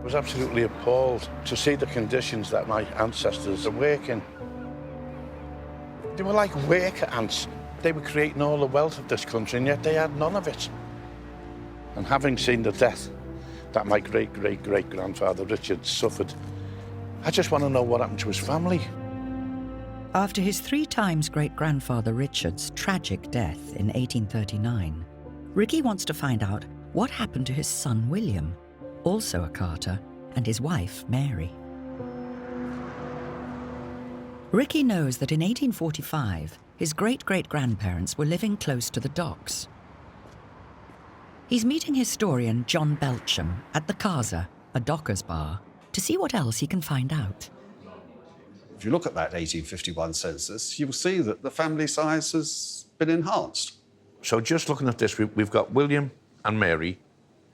I was absolutely appalled to see the conditions that my ancestors are working. They were like worker ants. They were creating all the wealth of this country, and yet they had none of it. And having seen the death that my great-great-great-grandfather Richard suffered, I just want to know what happened to his family. After his 3 times great-grandfather Richard's tragic death in 1839, Ricky wants to find out what happened to his son William, also a carter, and his wife Mary. Ricky knows that in 1845, his great-great-grandparents were living close to the docks. He's meeting historian John Belcham at the Scouser, a dockers' bar, to see what else he can find out. If you look at that 1851 census, you'll see that the family size has been enhanced. So just looking at this, we've got William and Mary,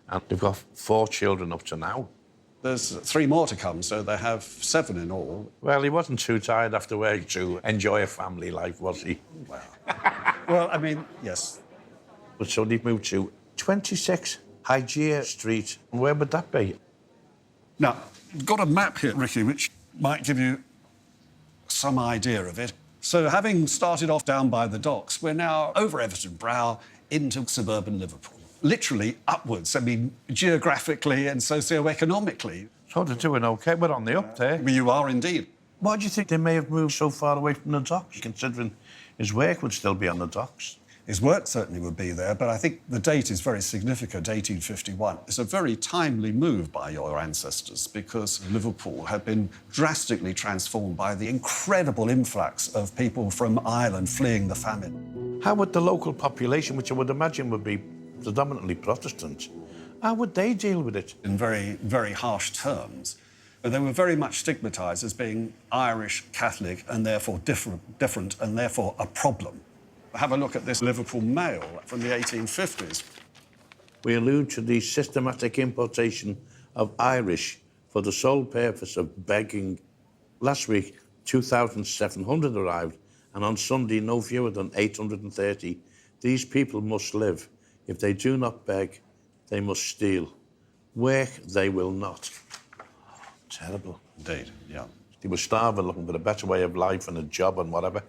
and they've got 4 children up to now. There's 3 more to come, so they have 7 in all. Well, he wasn't too tired after work to enjoy a family life, was he? Well, I mean, yes. But so they've moved to 26 Hygeia Street. Where would that be? Now, I've got a map here, Ricky, which might give you some idea of it. So having started off down by the docks, we're now over Everton Brow into suburban Liverpool. Literally upwards, I mean, geographically and socio-economically. So they're doing OK. We're on the up there. Well, you are indeed. Why do you think they may have moved so far away from the docks, considering his work would still be on the docks? His work certainly would be there, but I think the date is very significant, 1851. It's a very timely move by your ancestors because Liverpool had been drastically transformed by the incredible influx of people from Ireland fleeing the famine. How would the local population, which I would imagine would be predominantly Protestant, how would they deal with it? In very, very harsh terms. But they were very much stigmatised as being Irish, Catholic, and therefore different and therefore a problem. Have a look at this Liverpool Mail from the 1850s. We allude to the systematic importation of Irish for the sole purpose of begging. Last week, 2,700 arrived, and on Sunday, no fewer than 830. These people must live. If they do not beg, they must steal. Work, they will not. Terrible. Indeed, yeah. They were starving, looking for a better way of life and a job and whatever.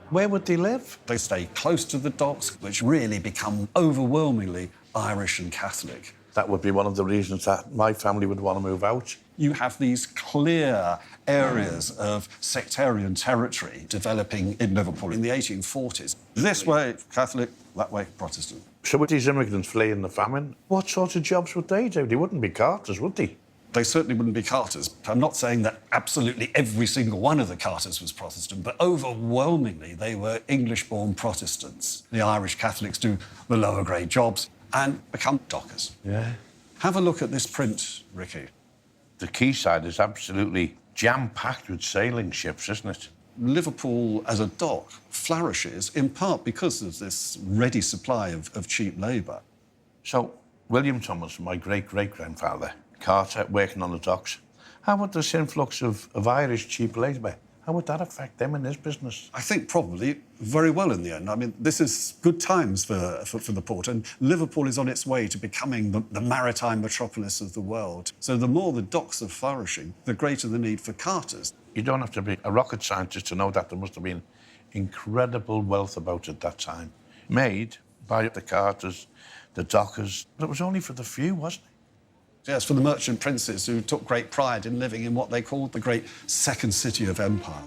Where would they live? They stay close to the docks, which really become overwhelmingly Irish and Catholic. That would be one of the reasons that my family would want to move out. You have these clear areas of sectarian territory developing in Liverpool in the 1840s. This way, Catholic, that way, Protestant. So with these immigrants fleeing the famine, what sorts of jobs would they do? They wouldn't be carters, would they? They certainly wouldn't be carters. I'm not saying that absolutely every single one of the carters was Protestant, but overwhelmingly they were English-born Protestants. The Irish Catholics do the lower-grade jobs and become dockers. Yeah. Have a look at this print, Ricky. The quayside is absolutely jam-packed with sailing ships, isn't it? Liverpool as a dock flourishes in part because of this ready supply of cheap labour. So, William Tomlinson, my great-great-grandfather, carter, working on the docks, how would this influx of Irish cheap labour, how would that affect them in his business? I think probably very well in the end. I mean, this is good times for the port, and Liverpool is on its way to becoming the maritime metropolis of the world. So the more the docks are flourishing, the greater the need for carters. You don't have to be a rocket scientist to know that there must have been incredible wealth about at that time, made by the carters, the dockers, but it was only for the few, wasn't it? Yes, for the merchant princes who took great pride in living in what they called the great second city of empire.